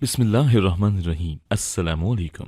बिस्मिल्लाहिर्रहमानिर्रहीम। अस्सलामुअलैकुम।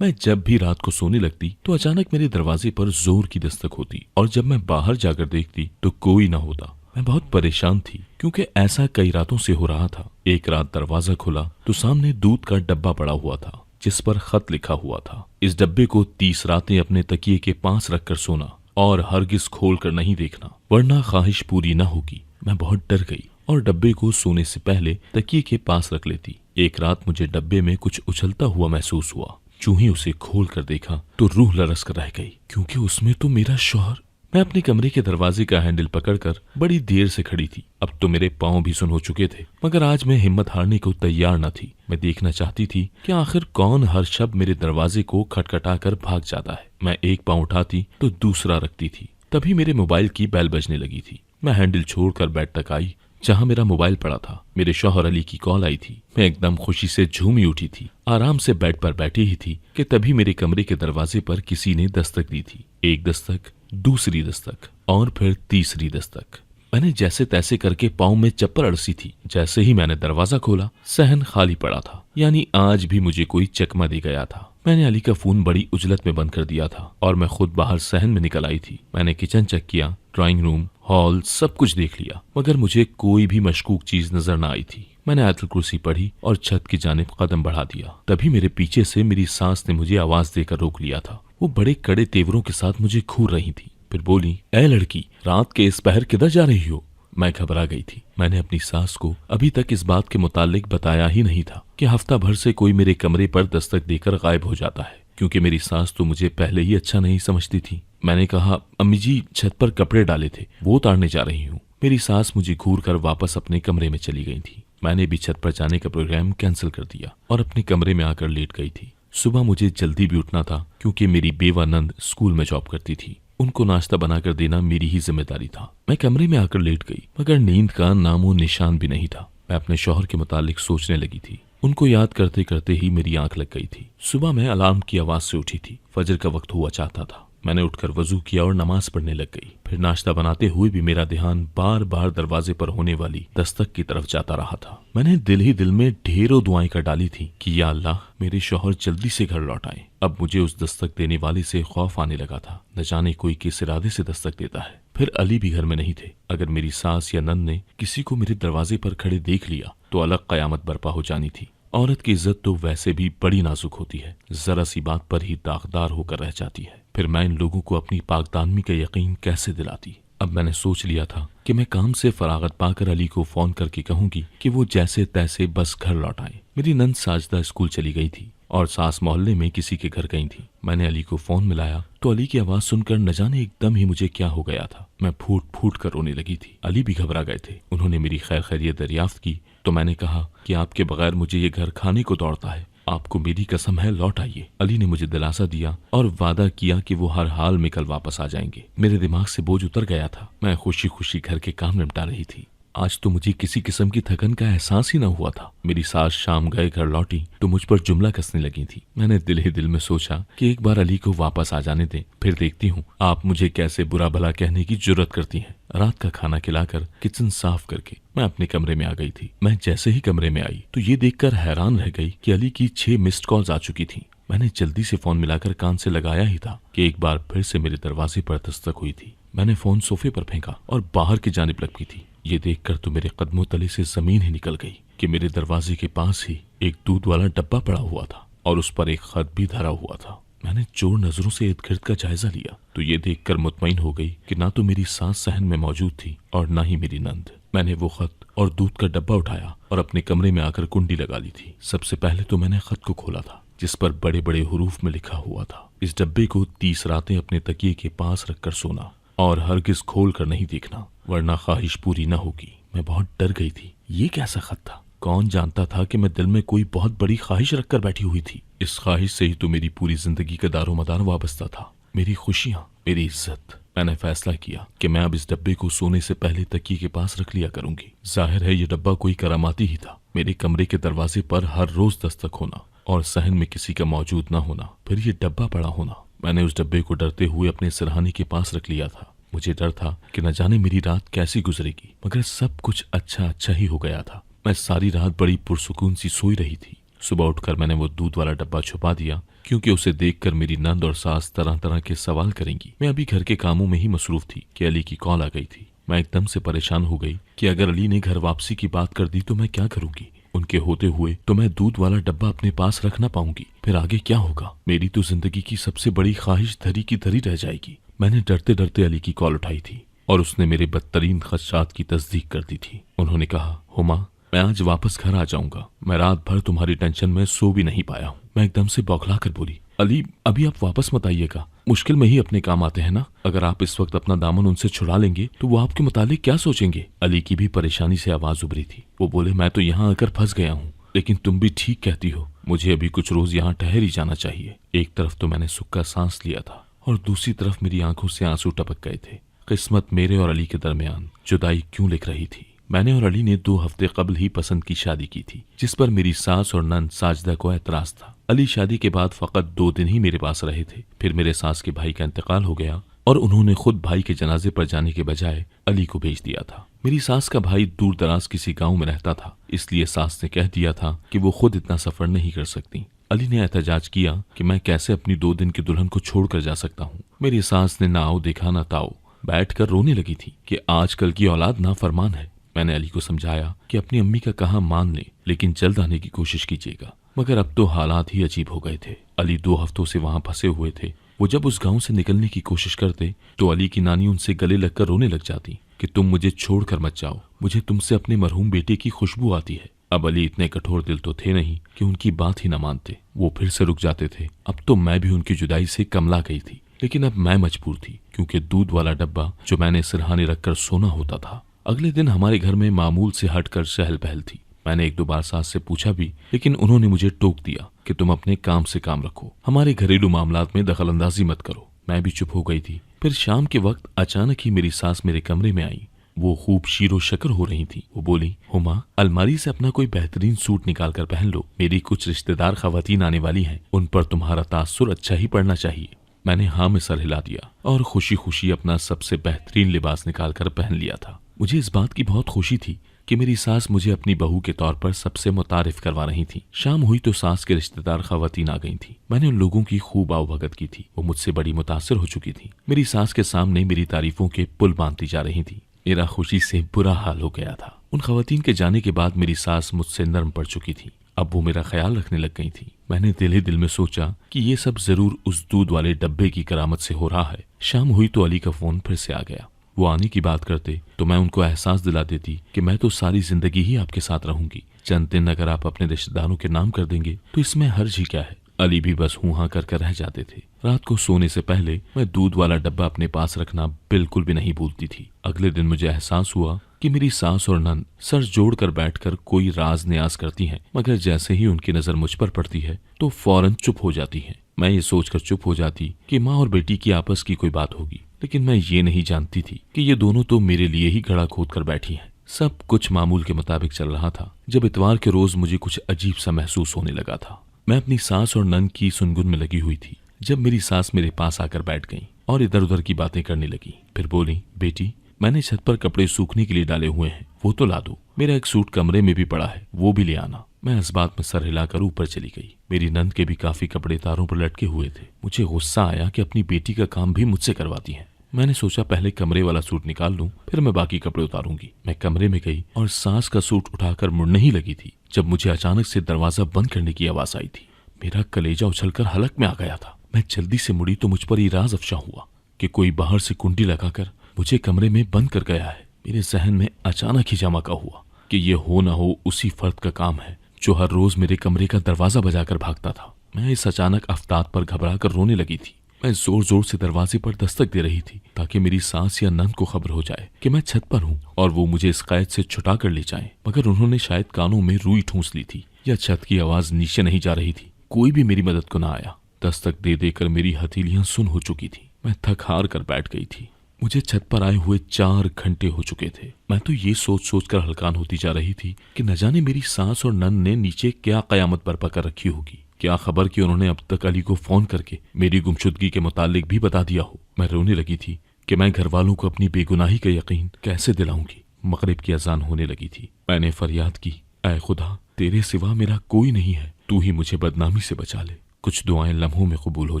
मैं जब भी रात को सोने लगती तो अचानक मेरे दरवाजे पर जोर की दस्तक होती और जब मैं बाहर जाकर देखती तो कोई ना होता। मैं बहुत परेशान थी क्योंकि ऐसा कई रातों से हो रहा था। एक रात दरवाजा खुला तो सामने दूध का डब्बा पड़ा हुआ था जिस पर खत लिखा हुआ था, इस डब्बे को 30 रातें अपने तकिए के पास रखकर सोना और हरगिज खोल कर नहीं देखना वरना ख्वाहिश पूरी न होगी। मैं बहुत डर गई और डब्बे को सोने से पहले तकिए के पास रख लेती। एक रात मुझे डब्बे में कुछ उछलता हुआ महसूस हुआ। जो ही उसे खोल कर देखा तो रूह लरस कर रह गई क्योंकि उसमें तो मेरा शौहर। मैं अपने कमरे के दरवाजे का हैंडल पकड़कर बड़ी देर से खड़ी थी। अब तो मेरे पांव भी सुन हो चुके थे मगर आज मैं हिम्मत हारने को तैयार न थी। मैं देखना चाहती थी कि आखिर कौन हर शब मेरे दरवाजे को खटखटा कर भाग जाता है। मैं एक पांव उठाती तो दूसरा रखती थी। तभी मेरे मोबाइल की बेल बजने लगी थी। मैं हैंडल छोड़कर बेड तक आई जहां मेरा मोबाइल पड़ा था। मेरे शौहर अली की कॉल आई थी। मैं एकदम खुशी से झूमी उठी थी। आराम से बेड पर बैठी ही थी कि तभी मेरे कमरे के दरवाजे पर किसी ने दस्तक दी थी। एक दस्तक, दूसरी दस्तक और फिर तीसरी दस्तक। मैंने जैसे तैसे करके पाँव में चप्पल अड़सी थी। जैसे ही मैंने दरवाजा खोला सहन खाली पड़ा था, यानी आज भी मुझे कोई चकमा दे गया था। मैंने अली का फोन बड़ी उजलत में बंद कर दिया था और मैं खुद बाहर सहन में निकल आई थी। मैंने किचन चेक किया, ड्राइंग रूम, हॉल सब कुछ देख लिया मगर मुझे कोई भी मशकूक चीज नजर न आई थी। मैंने आयतुल कुर्सी पढ़ी और छत की जानिब कदम बढ़ा दिया। तभी मेरे पीछे से मेरी सास ने मुझे आवाज देकर रोक लिया था। वो बड़े कड़े तेवरों के साथ मुझे घूर रही थी। फिर बोली, ए लड़की, रात के इस पहर किधर जा रही हो? मैं घबरा गई थी। मैंने अपनी सास को अभी तक इस बात के मुतालिक बताया ही नहीं था कि हफ्ता भर से कोई मेरे कमरे पर दस्तक देकर गायब हो जाता है, क्योंकि मेरी सास तो मुझे पहले ही अच्छा नहीं समझती थी। मैंने कहा, अम्मी जी छत पर कपड़े डाले थे, वो उतारने जा रही हूँ। मेरी सास मुझे घूर कर वापस अपने कमरे में चली गई थी। मैंने भी छत पर जाने का प्रोग्राम कैंसिल कर दिया और अपने कमरे में आकर लेट गई थी। सुबह मुझे जल्दी भी उठना था क्योंकि मेरी बेवा नंद स्कूल में जॉब करती थी। उनको नाश्ता बनाकर देना मेरी ही जिम्मेदारी था। मैं कमरे में आकर लेट गई मगर नींद का नामो निशान भी नहीं था। मैं अपने शौहर के मुतालिक सोचने लगी थी। उनको याद करते करते ही मेरी आंख लग गई थी। सुबह मैं अलार्म की आवाज से उठी थी। फजर का वक्त हुआ चाहता था। मैंने उठकर वजू किया और नमाज पढ़ने लग गई। फिर नाश्ता बनाते हुए भी मेरा ध्यान बार बार दरवाजे पर होने वाली दस्तक की तरफ जाता रहा था। मैंने दिल ही दिल में ढेरों दुआएं कर डाली थी कि या अल्लाह, मेरे शौहर जल्दी से घर लौट आए। अब मुझे उस दस्तक देने वाले से खौफ आने लगा था। न जाने कोई किस इरादे से दस्तक देता है। फिर अली भी घर में नहीं थे। अगर मेरी सास या नंद ने किसी को मेरे दरवाजे पर खड़े देख लिया तो अलग कयामत बर्पा हो जानी थी। औरत की इज्जत तो वैसे भी बड़ी नाजुक होती है, जरा सी बात पर ही दागदार होकर रह जाती है। फिर मैं इन लोगों को अपनी पाकदानगी का यकीन कैसे दिलाती? अब मैंने सोच लिया था कि मैं काम से फरागत पाकर अली को फोन करके कहूंगी कि वो जैसे तैसे बस घर लौट आए। मेरी नंद साजदा स्कूल चली गई थी और सास मोहल्ले में किसी के घर गई थी। मैंने अली को फोन मिलाया तो अली की आवाज सुनकर न जाने एकदम ही मुझे क्या हो गया था। मैं फूट फूट कर रोने लगी थी। अली भी घबरा गए थे। उन्होंने मेरी खैर खैरियत दरियाफ्त की तो मैंने कहा कि आपके बगैर मुझे ये घर खाने को दौड़ता है, आपको मेरी कसम है, लौट आइए। अली ने मुझे दिलासा दिया और वादा किया कि वो हर हाल में कल वापस आ जाएंगे। मेरे दिमाग से बोझ उतर गया था। मैं खुशी खुशी घर के काम निपटा रही थी। आज तो मुझे किसी किस्म की थकन का एहसास ही न हुआ था। मेरी सास शाम गए घर लौटी तो मुझ पर जुमला कसने लगी थी। मैंने दिल ही दिल में सोचा कि एक बार अली को वापस आ जाने दें, फिर देखती हूँ आप मुझे कैसे बुरा भला कहने की जुर्रत करती हैं। रात का खाना खिलाकर किचन साफ करके मैं अपने कमरे में आ गई थी। मैं जैसे ही कमरे में आई तो ये देखकर हैरान रह गई कि अली की 6 मिस्ड कॉल्स आ चुकी थी। मैंने जल्दी से फोन मिलाकर कान से लगाया ही था कि एक बार फिर से मेरे दरवाजे पर दस्तक हुई थी। मैंने फोन सोफे पर फेंका और बाहर की जानिब लपकी थी। ये देखकर तो मेरे कदमों तले से जमीन ही निकल गई कि मेरे दरवाजे के पास ही एक दूध वाला डब्बा पड़ा हुआ था और उस पर एक खत भी धरा हुआ था। मैंने चोर नजरों से इर्द गिर्द का जायजा लिया तो ये देखकर मुतमईन हो गई कि ना तो मेरी सास सहन में मौजूद थी और ना ही मेरी नंद। मैंने वो खत और दूध का डब्बा उठाया और अपने कमरे में आकर कुंडी लगा ली थी। सबसे पहले तो मैंने खत को खोला था जिस पर बड़े बड़े हुरूफ में लिखा हुआ था, इस डब्बे को 30 रातें अपने तकिए के पास रखकर सोना और हरगिज खोल कर नहीं देखना वरना ख्वाहिश पूरी न होगी। मैं बहुत डर गई थी। ये कैसा खत था? कौन जानता था कि मैं दिल में कोई बहुत बड़ी ख्वाहिश रखकर बैठी हुई थी। इस ख्वाहिश से ही तो मेरी पूरी जिंदगी का दारोमदार वाबस्ता था, मेरी खुशियां, मेरी इज्जत। मैंने फैसला किया कि मैं अब इस डब्बे को सोने से पहले तकिए के पास रख लिया करूंगी। जाहिर है ये डब्बा कोई करामाती ही था। मेरे कमरे के दरवाजे पर हर रोज दस्तक होना और सहन में किसी का मौजूद न होना, फिर ये डब्बा पड़ा होना। मैंने उस डब्बे को डरते हुए अपने सिरहाने के पास रख लिया था। मुझे डर था कि न जाने मेरी रात कैसी गुजरेगी, मगर सब कुछ अच्छा अच्छा ही हो गया था। मैं सारी रात बड़ी पुरसुकून सी सोई रही थी। सुबह उठकर मैंने वो दूध वाला डब्बा छुपा दिया, क्योंकि उसे देखकर मेरी नंद और सास तरह तरह के सवाल करेंगी। मैं अभी घर के कामों में ही मसरूफ थी कि अली की कॉल आ गई थी। मैं एकदम से परेशान हो गई कि अगर अली ने घर वापसी की बात कर दी तो मैं क्या करूंगी। उनके होते हुए तो मैं दूध वाला डब्बा अपने पास रख ना पाऊंगी। फिर आगे क्या होगा? मेरी तो जिंदगी की सबसे बड़ी ख्वाहिश धरी की धरी रह जाएगी। मैंने डरते डरते अली की कॉल उठाई थी और उसने मेरे बदतरीन खदशात की तस्दीक कर दी थी। उन्होंने कहा, हुमा, मैं आज वापस घर आ जाऊंगा। मैं रात भर तुम्हारी टेंशन में सो भी नहीं पाया हूँ। मैं एकदम से बौखला कर बोली, अली, अभी आप वापस मत आइएगा। मुश्किल में ही अपने काम आते हैं ना। अगर आप इस वक्त अपना दामन उनसे छुड़ा लेंगे तो वो आपके मुतालिक क्या सोचेंगे? अली की भी परेशानी से आवाज उभरी थी। वो बोले, मैं तो यहाँ आकर फंस गया हूँ, लेकिन तुम भी ठीक कहती हो। मुझे अभी कुछ रोज यहाँ ठहर ही जाना चाहिए। एक तरफ तो मैंने सुख का सांस लिया था और दूसरी तरफ मेरी आंखों से आंसू टपक गए थे। किस्मत मेरे और अली के दरमियान जुदाई क्यों लिख रही थी? मैंने और अली ने 2 हफ्ते कबल ही पसंद की शादी की थी, जिस पर मेरी सास और नंद साजिदा को एतराज था। अली शादी के बाद फकत 2 दिन ही मेरे पास रहे थे। फिर मेरे सास के भाई का इंतकाल हो गया और उन्होंने खुद भाई के जनाजे पर जाने के बजाय अली को भेज दिया था। मेरी सास का भाई दूर दराज किसी गाँव में रहता था, इसलिए सास ने कह दिया था कि वो खुद इतना सफर नहीं कर सकती। अली ने एहतजाज किया कि मैं कैसे अपनी 2 दिन की दुल्हन को छोड़कर जा सकता हूँ। मेरी सास ने ना आओ देखा ना ताओ बैठकर रोने लगी थी कि आजकल की औलाद नाफरमान है। मैंने अली को समझाया कि अपनी अम्मी का कहा मान ले, लेकिन जल्द आने की कोशिश कीजिएगा। मगर अब तो हालात ही अजीब हो गए थे। अली 2 हफ्तों से वहां फंसे हुए थे। वो जब उस गांव से निकलने की कोशिश करते तो अली की नानी उनसे गले लगकर रोने लग जाती कि तुम मुझे छोड़कर मत जाओ, मुझे तुमसे अपने मरहूम बेटे की खुशबू आती है। अब अली इतने कठोर दिल तो थे नहीं कि उनकी बात ही न मानते। वो फिर से रुक जाते थे। अब तो मैं भी उनकी जुदाई से कमला गई थी, लेकिन अब मैं मजबूर थी, क्योंकि दूध वाला डब्बा जो मैंने सिरहाने रखकर सोना होता था। अगले दिन हमारे घर में मामूल से हटकर चहल पहल थी। मैंने 1-2 बार सास से पूछा भी, लेकिन उन्होंने मुझे टोक दिया कि तुम अपने काम से काम रखो, हमारे घरेलू मामलात में दखल अंदाजी मत करो। मैं भी चुप हो गई थी। फिर शाम के वक्त अचानक ही मेरी सास मेरे कमरे में आई। वो खूब शीरो शकर हो रही थी। वो बोली, हुमा, अलमारी से अपना कोई बेहतरीन सूट निकाल कर पहन लो। मेरी कुछ रिश्तेदार खवातीन आने वाली हैं, उन पर तुम्हारा तासुर अच्छा ही पड़ना चाहिए। मैंने हाँ में सर हिला दिया और खुशी खुशी अपना सबसे बेहतरीन लिबास निकाल कर पहन लिया था। मुझे इस बात की बहुत खुशी थी कि मेरी सास मुझे अपनी बहू के तौर पर सबसे मुतारिफ करवा रही थी। शाम हुई तो सास के रिश्तेदार खवातीन आ गई थी। मैंने उन लोगों की खूब आवभगत की थी। वो मुझसे बड़ी मुतासिर हो चुकी थी। मेरी सास के सामने मेरी तारीफों के पुल बांधती जा रही थी। मेरा खुशी से बुरा हाल हो गया था। उन खवातीन के जाने के बाद मेरी सास मुझसे नरम पड़ चुकी थी। अब वो मेरा ख्याल रखने लग गई थी। मैंने दिल ही दिल में सोचा कि ये सब जरूर उस दूध वाले डब्बे की करामत से हो रहा है। शाम हुई तो अली का फोन फिर से आ गया। वो आने की बात करते तो मैं उनको एहसास दिला देती कि मैं तो सारी जिंदगी ही आपके साथ रहूंगी। चंद दिन अगर आप अपने रिश्तेदारों के नाम कर देंगे तो इसमें हर्ज ही क्या है। अली भी बस हूं हाँ कर रह जाते थे। रात को सोने से पहले मैं दूध वाला डब्बा अपने पास रखना बिल्कुल भी नहीं भूलती थी। अगले दिन मुझे एहसास हुआ कि मेरी सास और नंद सर जोड़कर बैठकर कोई राज न्याज करती हैं, मगर जैसे ही उनकी नजर मुझ पर पड़ती है तो फौरन चुप हो जाती हैं। मैं ये सोचकर चुप हो जाती कि माँ और बेटी की आपस की कोई बात होगी, लेकिन मैं ये नहीं जानती थी कि ये दोनों तो मेरे लिए ही घड़ा खोद कर बैठी हैं। सब कुछ मामूल के मुताबिक चल रहा था, जब इतवार के रोज मुझे कुछ अजीब सा महसूस होने लगा था। मैं अपनी सास और नंद की सुनगुन में लगी हुई थी जब मेरी सास मेरे पास आकर बैठ गई और इधर उधर की बातें करने लगी। फिर बोली, बेटी, मैंने छत पर कपड़े सूखने के लिए डाले हुए हैं, वो तो ला दो। मेरा एक सूट कमरे में भी पड़ा है, वो भी ले आना। मैं इस बात में सर हिलाकर ऊपर चली गई। मेरी नंद के भी काफी कपड़े तारों पर लटके हुए थे। मुझे गुस्सा आया कि अपनी बेटी का काम भी मुझसे करवाती है। मैंने सोचा पहले कमरे वाला सूट निकाल लूं, फिर मैं बाकी कपड़े उतारूंगी। मैं कमरे में गई और सास का सूट उठाकर मुड़ने ही लगी थी जब मुझे अचानक से दरवाजा बंद करने की आवाज आई थी। मेरा कलेजा उछलकर हलक में आ गया था। मैं जल्दी से मुड़ी तो मुझ पर ये राज अफशा हुआ कि कोई बाहर से कुंडी लगाकर मुझे कमरे में बंद कर गया है। मेरे जहन में अचानक ही जमा का हुआ कि ये हो न हो उसी फर्द का काम है जो हर रोज मेरे कमरे का दरवाजा बजाकर भागता था। मैं इस अचानक अफताब पर घबरा कर रोने लगी थी। मैं जोर जोर से दरवाजे पर दस्तक दे रही थी ताकि मेरी सास या नंद को खबर हो जाए कि मैं छत पर हूँ और वो मुझे इस कैद से छुटा कर ले जाएं। मगर उन्होंने शायद कानों में रुई ठूंस ली थी या छत की आवाज नीचे नहीं जा रही थी। कोई भी मेरी मदद को न आया। दस्तक दे देकर मेरी हथेलियां सुन हो चुकी थी। मैं थक हार कर बैठ गई थी। मुझे छत पर आए हुए 4 घंटे हो चुके थे। मैं तो ये सोच सोच कर हलकान होती जा रही थी कि न जाने मेरी सास और नंद ने नीचे क्या कयामत बर्पा कर रखी होगी। क्या खबर कि उन्होंने अब तक अली को फोन करके मेरी गुमशुदगी के मुतालिक भी बता दिया हो। मैं रोने लगी थी कि मैं घर वालों को अपनी बेगुनाही का यकीन कैसे दिलाऊंगी। मगरिब की अजान होने लगी थी। मैंने फरियाद की, ऐ खुदा, तेरे सिवा मेरा कोई नहीं है, तू ही मुझे बदनामी से बचा ले। कुछ दुआएं लम्हों में कबूल हो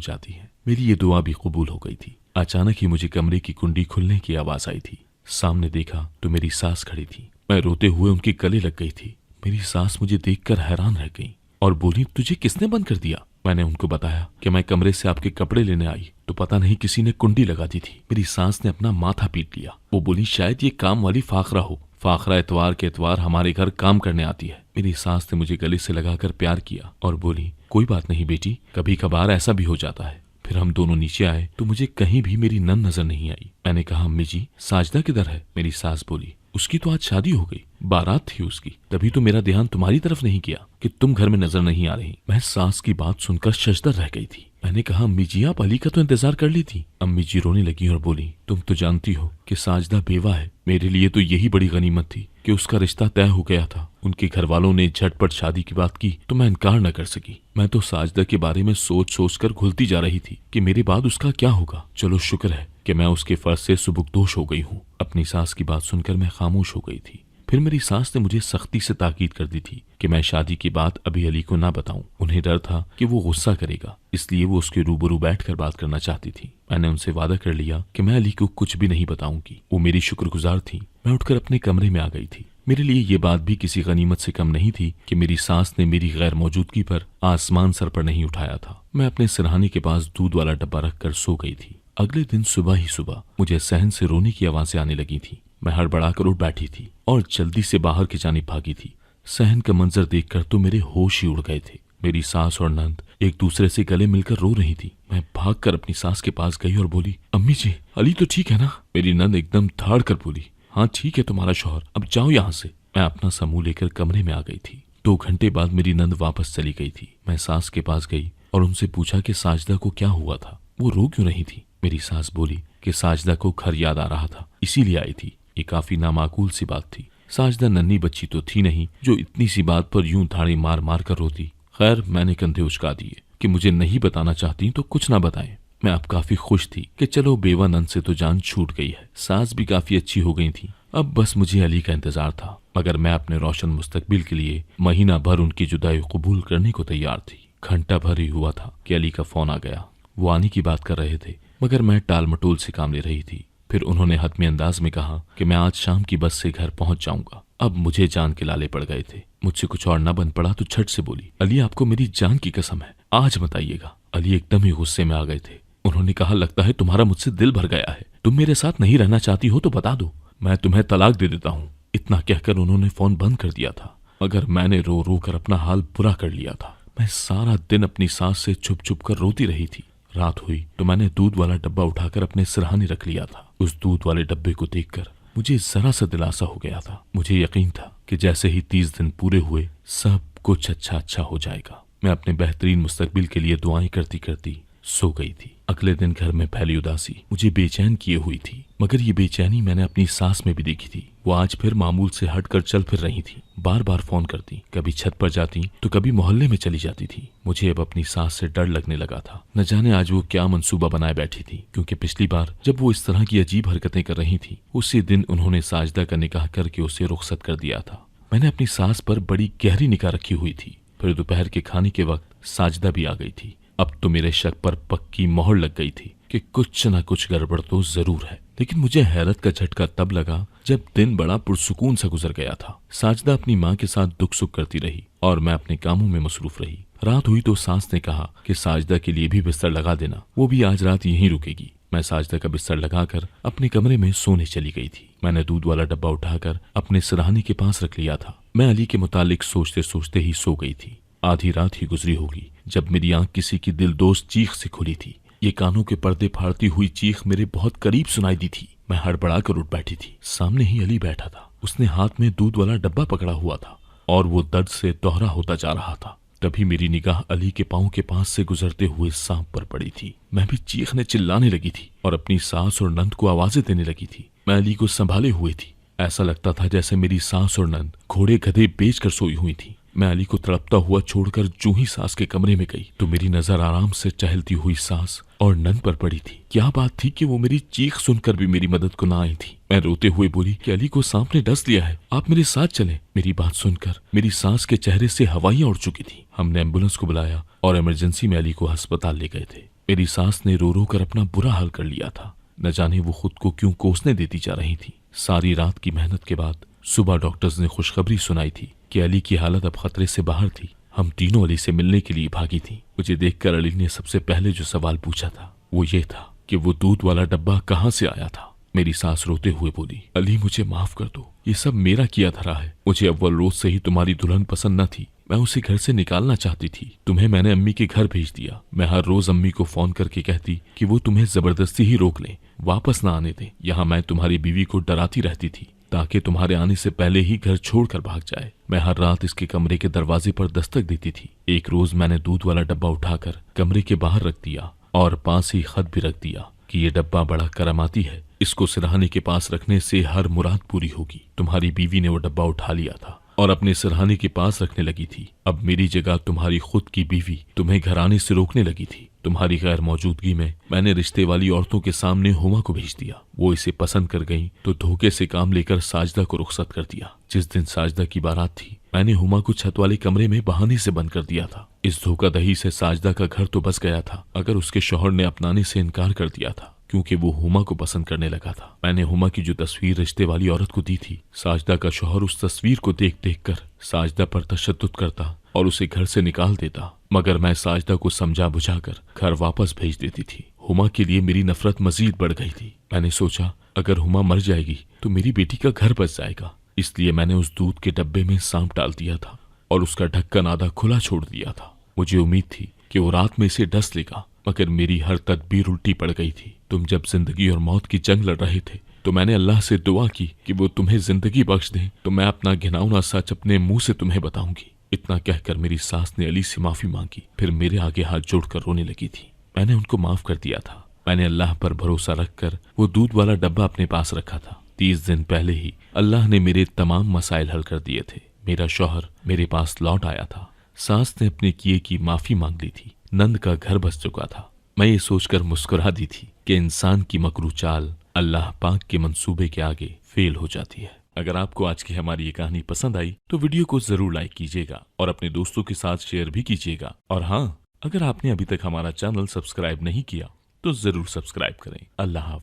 जाती हैं। मेरी ये दुआ भी कबूल हो गई थी। अचानक ही मुझे कमरे की कुंडी खुलने की आवाज आई थी। सामने देखा तो मेरी सास खड़ी थी। मैं रोते हुए उनके गले लग गई थी। मेरी सास मुझे देखकर हैरान रह गई और बोली, तुझे किसने बंद कर दिया? मैंने उनको बताया कि मैं कमरे से आपके कपड़े लेने आई तो पता नहीं किसी ने कुंडी लगा दी थी। मेरी सास ने अपना माथा पीट लिया। वो बोली, शायद ये काम वाली फाखरा हो। फाखरा एतवार के एतवार हमारे घर काम करने आती है। मेरी सास ने मुझे गले से लगाकर प्यार किया और बोली, कोई बात नहीं बेटी, कभी कभार ऐसा भी हो जाता है। फिर हम दोनों नीचे आए तो मुझे कहीं भी मेरी नन नजर नहीं आई। मैंने कहा, अम्मी जी साजदा किधर है? मेरी सास बोली, उसकी तो आज शादी हो गई, बारात थी उसकी, तभी तो मेरा ध्यान तुम्हारी तरफ नहीं किया कि तुम घर में नजर नहीं आ रही। मैं सास की बात सुनकर शजदर रह गई थी। मैंने कहा, अम्मी जी आप अली का तो इंतजार कर ली थी। अम्मी जी रोने लगी और बोली, तुम तो जानती हो कि साजदा बेवा है। मेरे लिए तो यही बड़ी गनीमत थी कि उसका रिश्ता तय हो गया था। उनके घर वालों ने झटपट शादी की बात की तो मैं इनकार न कर सकी। मैं तो साजदा के बारे में सोच सोच कर घुलती जा रही थी कि मेरे बाद उसका क्या होगा। चलो शुक्र है कि मैं उसके फर्ज से सुबुकदोश हो गई हूँ। अपनी सास की बात सुनकर मैं खामोश हो गई थी। फिर मेरी सास ने मुझे सख्ती से ताकीद कर दी थी कि मैं शादी की बात अभी अली को ना बताऊं। उन्हें डर था कि वो गुस्सा करेगा, इसलिए वो उसके रूबरू बैठकर बात करना चाहती थी। मैंने उनसे वादा कर लिया कि मैं अली को कुछ भी नहीं बताऊंगी। वो मेरी शुक्रगुजार थी। मैं उठकर अपने कमरे में आ गई थी। मेरे लिए ये बात भी किसी गनीमत से कम नहीं थी कि मेरी सास ने मेरी गैर मौजूदगी पर आसमान सर पर नहीं उठाया था। मैं अपने सिरहाने के पास दूध वाला डब्बा रखकर सो गई थी। अगले दिन सुबह ही सुबह मुझे सहन से रोने की आवाजें आने लगी थी। मैं हड़बड़ाकर उठ बैठी थी और जल्दी से बाहर की जानिब भागी थी। सहन का मंजर देखकर तो मेरे होश ही उड़ गए थे। मेरी सास और नंद एक दूसरे से गले मिलकर रो रही थी। मैं भागकर अपनी सास के पास गई और बोली, अम्मी जी अली तो ठीक है ना? मेरी नंद एकदम धाड़ कर बोली, हाँ ठीक है तुम्हारा शौहर, अब जाओ यहाँ से। मैं अपना समूह लेकर कमरे में आ गई थी। 2 घंटे बाद मेरी नंद वापस चली गई थी। मैं सास के पास गई और उनसे पूछा कि साजदा को क्या हुआ था, वो रो क्यों रही थी? मेरी सास बोली कि साजदा को घर याद आ रहा था, इसीलिए आई थी। ये काफी नामाकूल सी बात थी। साजदा नन्ही बच्ची तो थी नहीं जो इतनी सी बात पर यूं धाड़ी मार मार कर रोती। खैर मैंने कंधे उचका दिए कि मुझे नहीं बताना चाहती तो कुछ ना बताएं। मैं अब काफी खुश थी कि चलो बेवा नंद से तो जान छूट गई है। सास भी काफी अच्छी हो गई थी। अब बस मुझे अली का इंतजार था, मगर मैं अपने रोशन मुस्तकबिल के लिए महीना भर उनकी जुदाई कबूल करने को तैयार थी। घंटा भर ही हुआ था कि अली का फोन आ गया। वो आने की बात कर रहे थे, मगर मैं टाल मटोल से काम ले रही थी। फिर उन्होंने हतमी अंदाज में कहा कि मैं आज शाम की बस से घर पहुंच जाऊंगा। अब मुझे जान के लाले पड़ गए थे। मुझसे कुछ और न बन पड़ा तो झट से बोली, अली आपको मेरी जान की कसम है, आज बताइएगा। अली एकदम ही गुस्से में आ गए थे। उन्होंने कहा, लगता है तुम्हारा मुझसे दिल भर गया है। तुम मेरे साथ नहीं रहना चाहती हो तो बता दो, मैं तुम्हें तलाक दे देता हूँ। इतना कहकर उन्होंने फोन बंद कर दिया था, मगर मैंने रो रो कर अपना हाल बुरा कर लिया था। मैं सारा दिन अपनी सास से छुप छुप कर रोती रही थी। रात हुई तो मैंने दूध वाला डब्बा उठाकर अपने सिरहाने रख लिया था। उस दूध वाले डब्बे को देखकर मुझे जरा सा दिलासा हो गया था। मुझे यकीन था कि जैसे ही 30 दिन पूरे हुए सब कुछ अच्छा अच्छा हो जाएगा। मैं अपने बेहतरीन मुस्तकबिल के लिए दुआएं करती करती सो गई थी। अगले दिन घर में फैली उदासी मुझे बेचैन किए हुई थी, मगर ये बेचैनी मैंने अपनी सास में भी देखी थी। वो आज फिर मामूल से हटकर चल फिर रही थी। बार बार फोन करती, कभी छत पर जाती तो कभी मोहल्ले में चली जाती थी। मुझे अब अपनी सास से डर लगने लगा था। न जाने आज वो क्या मंसूबा बनाए बैठी थी, क्योंकि पिछली बार जब वो इस तरह की अजीब हरकतें कर रही थी, उसी दिन उन्होंने साजदा का निकाह करके उसे रुखसत कर दिया था। मैंने अपनी सास पर बड़ी गहरी निगाह रखी हुई थी। फिर दोपहर के खाने के वक्त साजदा भी आ गई थी। अब तो मेरे शक पर पक्की मोहर लग गई थी कि कुछ न कुछ गड़बड़ तो जरूर है। लेकिन मुझे हैरत का झटका तब लगा जब दिन बड़ा पुरसुकून सा गुजर गया था। साजदा अपनी माँ के साथ दुख सुख करती रही और मैं अपने कामों में मसरूफ रही। रात हुई तो सास ने कहा कि साजदा के लिए भी बिस्तर लगा देना, वो भी आज रात यहीं रुकेगी। मैं साजदा का बिस्तर लगाकर अपने कमरे में सोने चली गई थी। मैंने दूध वाला डब्बा उठाकर अपने सिरहाने के पास रख लिया था। मैं अली के मुतालिक सोचते सोचते ही सो गई थी। आधी रात ही गुजरी होगी जब मेरी आंख किसी की दिलदोज चीख से खुली थी। ये कानों के पर्दे फाड़ती हुई चीख मेरे बहुत करीब सुनाई दी थी। मैं हड़बड़ा कर उठ बैठी थी। सामने ही अली बैठा था। उसने हाथ में दूध वाला डब्बा पकड़ा हुआ था और वो दर्द से दोहरा होता जा रहा था। तभी मेरी निगाह अली के पांव के पास से गुजरते हुए सांप पर पड़ी थी। मैं भी चीखने चिल्लाने लगी थी और अपनी सास और नंद को आवाजें देने लगी थी। मैं अली को संभाले हुए थी। ऐसा लगता था जैसे मेरी सास और नंद घोड़े गधे बेच कर सोई हुई थी। मैं अली को तड़पता हुआ छोड़कर जूं ही सास के कमरे में गई तो मेरी नजर आराम से टहलती हुई सास और नंद पर पड़ी थी। क्या बात थी कि वो मेरी चीख सुनकर भी मेरी मदद को ना आई थी। मैं रोते हुए बोली कि अली को सांप ने डस लिया है, आप मेरे साथ चलें। मेरी बात सुनकर मेरी सास के चेहरे से हवाइयां उड़ चुकी थी। हमने एम्बुलेंस को बुलाया और इमरजेंसी में अली को अस्पताल ले गए थे। मेरी सास ने रो रो कर अपना बुरा हाल कर लिया था। न जाने वो खुद को क्यों कोसने देती जा रही थी। सारी रात की मेहनत के बाद सुबह डॉक्टर्स ने खुशखबरी सुनाई थी कि अली की हालत अब खतरे से बाहर थी। हम तीनों अली से मिलने के लिए भागी थी। मुझे देखकर अली ने सबसे पहले जो सवाल पूछा था वो ये था कि वो दूध वाला डब्बा कहाँ से आया था। मेरी सास रोते हुए बोली, अली मुझे माफ कर दो, ये सब मेरा किया धरा है। मुझे अव्वल रोज से ही तुम्हारी दुल्हन पसंद न थी। मैं उसे घर से निकालना चाहती थी। तुम्हें मैंने अम्मी के घर भेज दिया। मैं हर रोज अम्मी को फोन करके कहती कि वो तुम्हें जबरदस्ती ही रोक लें, वापस न आने दें। यहाँ मैं तुम्हारी बीवी को डराती रहती थी ताकि तुम्हारे आने से पहले ही घर छोड़कर भाग जाए। मैं हर रात इसके कमरे के दरवाजे पर दस्तक देती थी। एक रोज मैंने दूध वाला डब्बा उठाकर कमरे के बाहर रख दिया और पास ही खत भी रख दिया कि ये डब्बा बड़ा करामाती है, इसको सिरहाने के पास रखने से हर मुराद पूरी होगी। तुम्हारी बीवी ने वो डब्बा उठा लिया था और अपने सिरहाने के पास रखने लगी थी। अब मेरी जगह तुम्हारी खुद की बीवी तुम्हें घर आने से रोकने लगी थी। तुम्हारी गैर मौजूदगी में मैंने रिश्ते वाली औरतों के सामने हुमा को भेज दिया। वो इसे पसंद कर गईं तो धोखे से काम लेकर साजदा को रुखसत कर दिया। जिस दिन साजदा की बारात थी मैंने हुमा को छत वाले कमरे में बहाने से बंद कर दिया था। इस धोखाधड़ी से साजदा का घर तो बस गया था, अगर उसके शौहर ने अपनाने से इनकार कर दिया था क्योंकि वो हुमा को पसंद करने लगा था। मैंने हुमा की जो तस्वीर रिश्ते वाली औरत को दी थी, साजदा का शौहर उस तस्वीर को देख देख कर साजदा पर तशद्दुद करता और उसे घर से निकाल देता, मगर मैं साजदा को समझा बुझाकर घर वापस भेज देती थी। हुमा के लिए मेरी नफरत मजीद बढ़ गई थी। मैंने सोचा अगर हुमा मर जाएगी तो मेरी बेटी का घर बच जाएगा, इसलिए मैंने उस दूध के डब्बे में सांप डाल दिया था और उसका ढक्कन आधा खुला छोड़ दिया था। मुझे उम्मीद थी कि वो रात में इसे डस लेगा, मगर मेरी हर तदबीर उल्टी पड़ गई थी। तुम जब जिंदगी और मौत की जंग लड़ रहे थे तो मैंने अल्लाह से दुआ की कि वो तुम्हें जिंदगी बख्श दे तो मैं अपना घिनौना सच अपने मुंह से तुम्हें बताऊंगी। इतना कहकर मेरी सास ने अली से माफी मांगी, फिर मेरे आगे हाथ जोड़कर रोने लगी थी। मैंने उनको माफ कर दिया था। मैंने अल्लाह पर भरोसा रखकर वो दूध वाला डब्बा अपने पास रखा था। 30 दिन पहले ही अल्लाह ने मेरे तमाम मसाइल हल कर दिए थे। मेरा शौहर मेरे पास लौट आया था। सास ने अपने किए की माफी मांग ली थी। नंद का घर बस चुका था। मैं ये सोचकर मुस्कुरा दी थी कि इंसान की मकरू चाल अल्लाह पाक के मंसूबे के आगे फेल हो जाती है। अगर आपको आज की हमारी ये कहानी पसंद आई तो वीडियो को जरूर लाइक कीजिएगा और अपने दोस्तों के साथ शेयर भी कीजिएगा। और हाँ, अगर आपने अभी तक हमारा चैनल सब्सक्राइब नहीं किया तो जरूर सब्सक्राइब करें। अल्लाह हाफ़िज़।